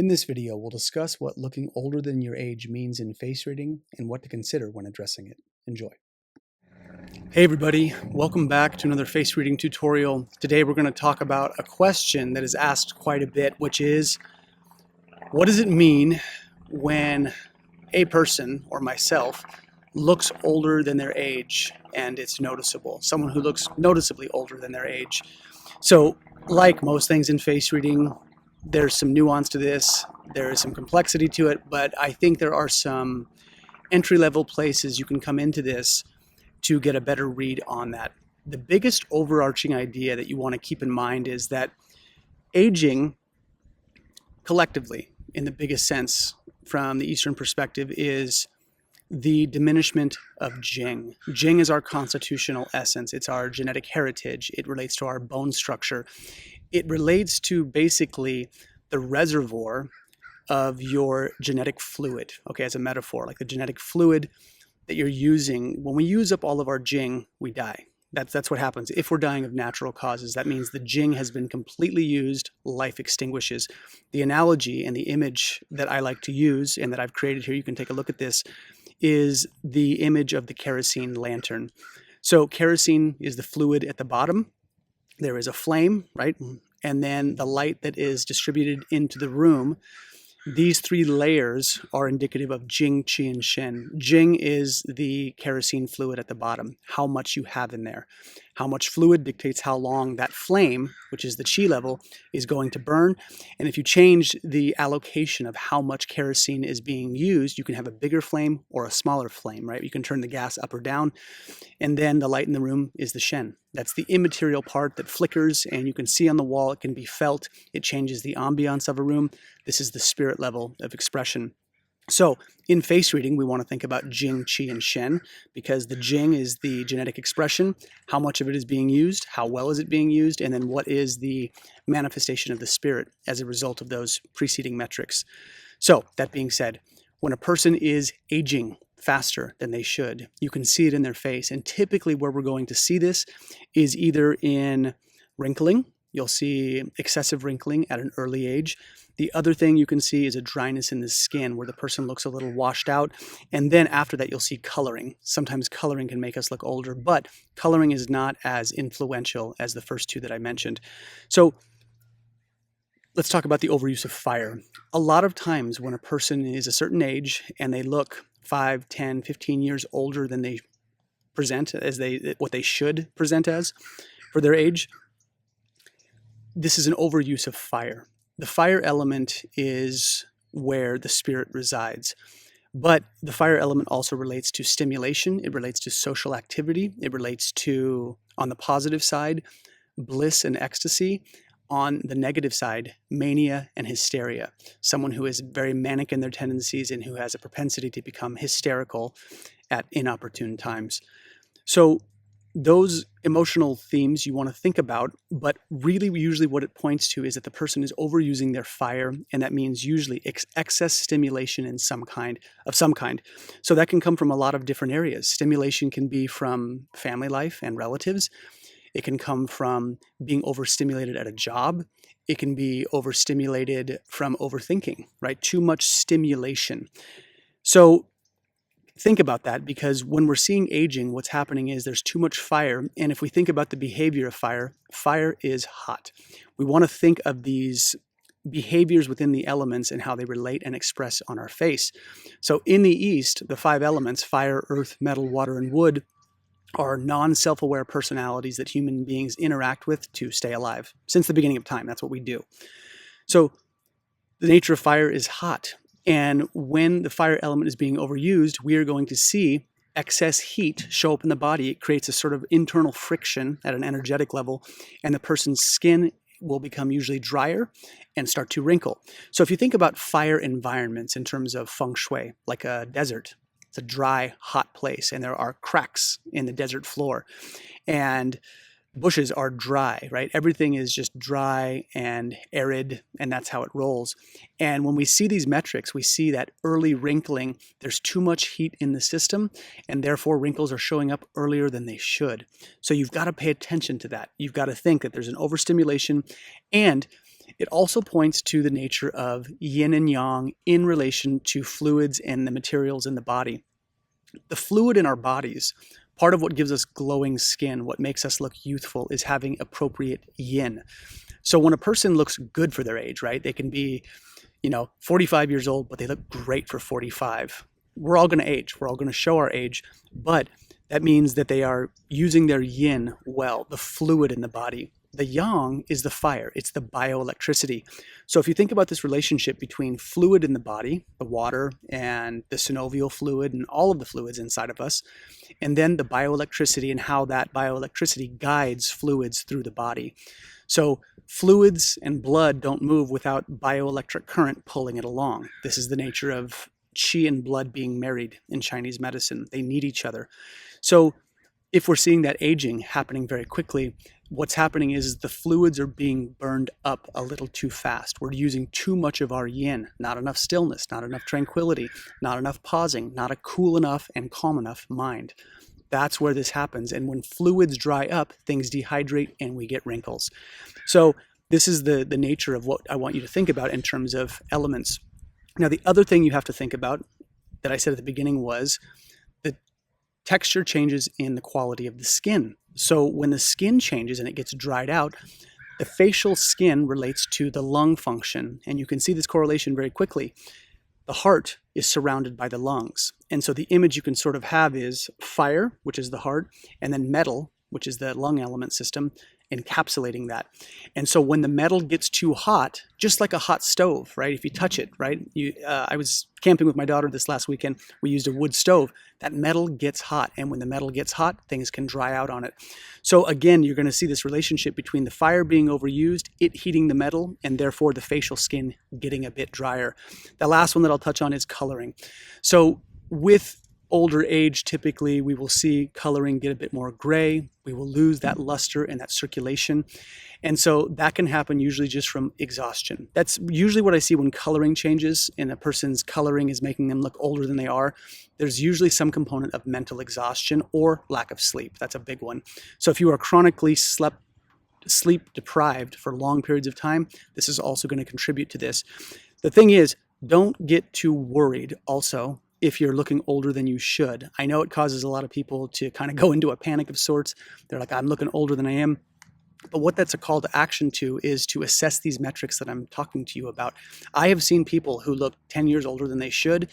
In this video, we'll discuss what looking older than your age means in face reading and what to consider when addressing it. Enjoy. Hey everybody, welcome back to another face reading tutorial. Today we're going to talk about a question that is asked quite a bit, which is, what does it mean when a person, or myself, looks older than their age and it's noticeable? Someone who looks noticeably older than their age. So, like most things in face reading, there's some nuance to this, there is some complexity to it, but I think there are some entry-level places you can come into this to get a better read on that. The biggest overarching idea that you want to keep in mind is that aging collectively, in the biggest sense from the Eastern perspective, is the diminishment of Jing. Jing is our constitutional essence. It's our genetic heritage. It relates to our bone structure. It relates to basically the reservoir of your genetic fluid, okay, as a metaphor, like the genetic fluid that you're using. When we use up all of our Jing, we die. That's what happens. If we're dying of natural causes, that means the Jing has been completely used, life extinguishes. The analogy and the image that I like to use and that I've created here, you can take a look at this, is the image of the kerosene lantern. So kerosene is the fluid at the bottom. There is a flame, right? And then the light that is distributed into the room. These three layers are indicative of Jing, Qi, and Shen. Jing is the kerosene fluid at the bottom, how much you have in there. How much fluid dictates how long that flame, which is the Qi level, is going to burn. And if you change the allocation of how much kerosene is being used, you can have a bigger flame or a smaller flame, right? You can turn the gas up or down. And then the light in the room is the Shen. That's the immaterial part that flickers and you can see on the wall. It can be felt. It changes the ambiance of a room. This is the spirit level of expression. So in face reading, we want to think about Jing, Qi, and Shen, because the Jing is the genetic expression, how much of it is being used, how well is it being used, and then what is the manifestation of the spirit as a result of those preceding metrics. So that being said, when a person is aging faster than they should, you can see it in their face. And typically where we're going to see this is either in wrinkling. You'll see excessive wrinkling at an early age. The other thing you can see is a dryness in the skin where the person looks a little washed out. And then after that, you'll see coloring. Sometimes coloring can make us look older, but coloring is not as influential as the first two that I mentioned. So let's talk about the overuse of fire. A lot of times when a person is a certain age and they look 5, 10, 15 years older than they present as what they should present as for their age, this is an overuse of fire. The fire element is where the spirit resides. But the fire element also relates to stimulation. It relates to social activity. It relates to, on the positive side, bliss and ecstasy. On the negative side, mania and hysteria. Someone who is very manic in their tendencies and who has a propensity to become hysterical at inopportune times. So those emotional themes you want to think about, but really usually what it points to is that the person is overusing their fire, and that means usually excess stimulation in some kind. So that can come from a lot of different areas. Stimulation can be from family life and relatives. It can come from being overstimulated at a job. It can be overstimulated from overthinking, right? Too much stimulation. So think about that, because when we're seeing aging, what's happening is there's too much fire. And if we think about the behavior of fire, fire is hot. We want to think of these behaviors within the elements and how they relate and express on our face. So in the East, the 5 elements, fire, earth, metal, water, and wood, are non-self-aware personalities that human beings interact with to stay alive. Since the beginning of time, that's what we do. So the nature of fire is hot. And when the fire element is being overused, we are going to see excess heat show up in the body. It creates a sort of internal friction at an energetic level, and the person's skin will become usually drier and start to wrinkle. So if you think about fire environments in terms of feng shui, like a desert, it's a dry, hot place, and there are cracks in the desert floor. And bushes are dry, right? Everything is just dry and arid, and that's how it rolls. And when we see these metrics, we see that early wrinkling, there's too much heat in the system, and therefore wrinkles are showing up earlier than they should. So you've got to pay attention to that. You've got to think that there's an overstimulation, and It also points to the nature of yin and yang in relation to fluids and the materials in the body. The fluid in our bodies, part of what gives us glowing skin, what makes us look youthful, is having appropriate yin. So when a person looks good for their age, right, they can be 45 years old, but they look great for 45. We're all going to age. We're all going to show our age, but that means that they are using their yin well, the fluid in the body. The yang is the fire. It's the bioelectricity. So if you think about this relationship between fluid in the body, the water and the synovial fluid and all of the fluids inside of us, and then the bioelectricity and how that bioelectricity guides fluids through the body. So fluids and blood don't move without bioelectric current pulling it along. This is the nature of qi and blood being married in Chinese medicine. They need each other. So if we're seeing that aging happening very quickly, what's happening is the fluids are being burned up a little too fast. We're using too much of our yin, not enough stillness, not enough tranquility, not enough pausing, not a cool enough and calm enough mind. That's where this happens. And when fluids dry up, things dehydrate and we get wrinkles. So this is the nature of what I want you to think about in terms of elements. Now, the other thing you have to think about that I said at the beginning was the texture changes in the quality of the skin. So when the skin changes and it gets dried out, the facial skin relates to the lung function. And you can see this correlation very quickly. The heart is surrounded by the lungs. And so the image you can sort of have is fire, which is the heart, and then metal, which is the lung element system, encapsulating that. And so when the metal gets too hot, just like a hot stove, right? If you touch it, right? I was camping with my daughter this last weekend. We used a wood stove. That metal gets hot. And when the metal gets hot, things can dry out on it. So again, you're going to see this relationship between the fire being overused, it heating the metal, and therefore the facial skin getting a bit drier. The last one that I'll touch on is coloring. So with older age, typically we will see coloring get a bit more gray. We will lose that luster and that circulation. And so that can happen usually just from exhaustion. That's usually what I see when coloring changes and a person's coloring is making them look older than they are. There's usually some component of mental exhaustion or lack of sleep. That's a big one. So if you are chronically sleep deprived for long periods of time, this is also going to contribute to this. The thing is, don't get too worried also if you're looking older than you should. I know it causes a lot of people to kind of go into a panic of sorts. They're like, I'm looking older than I am. But what that's a call to action to is to assess these metrics that I'm talking to you about. I have seen people who look 10 years older than they should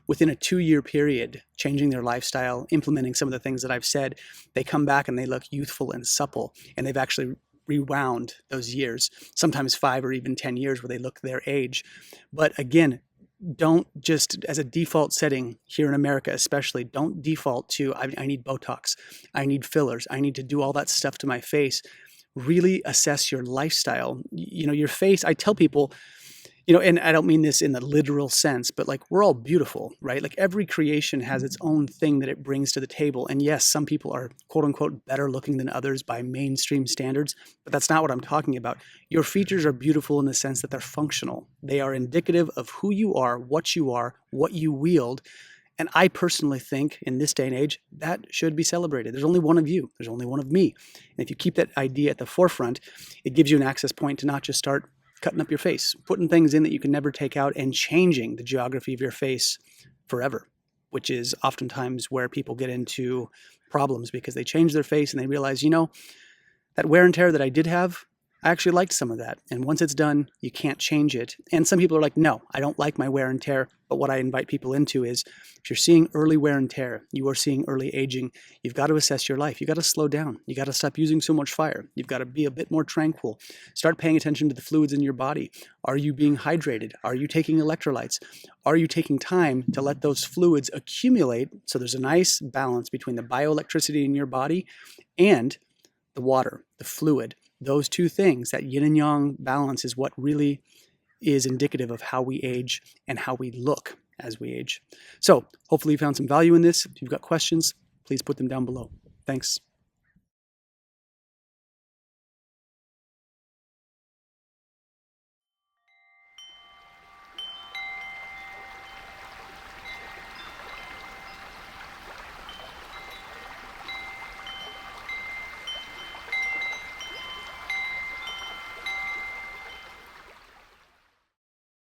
within a 2-year period, changing their lifestyle, implementing some of the things that I've said. They come back and they look youthful and supple, and they've actually rewound those years, sometimes 5 or even 10 years where they look their age. But again, don't just, as a default setting here in America especially, don't default to, I need Botox, I need fillers, I need to do all that stuff to my face. Really assess your lifestyle. Your face, I tell people, and I don't mean this in the literal sense, but like we're all beautiful, right? Like every creation has its own thing that it brings to the table. And yes, some people are quote unquote better looking than others by mainstream standards, but that's not what I'm talking about. Your features are beautiful in the sense that they're functional. They are indicative of who you are, what you wield. And I personally think in this day and age, that should be celebrated. There's only one of you. There's only one of me. And if you keep that idea at the forefront, it gives you an access point to not just start cutting up your face, putting things in that you can never take out, and changing the geography of your face forever, which is oftentimes where people get into problems because they change their face and they realize, that wear and tear that I did have, I actually liked some of that. And once it's done, you can't change it. And some people are like, no, I don't like my wear and tear. But what I invite people into is, if you're seeing early wear and tear, you are seeing early aging, you've got to assess your life. You got to slow down. You got to stop using so much fire. You've got to be a bit more tranquil. Start paying attention to the fluids in your body. Are you being hydrated? Are you taking electrolytes? Are you taking time to let those fluids accumulate so there's a nice balance between the bioelectricity in your body and the water, the fluid? Those two things, that yin and yang balance, is what really is indicative of how we age and how we look as we age. So hopefully you found some value in this. If you've got questions, please put them down below. Thanks.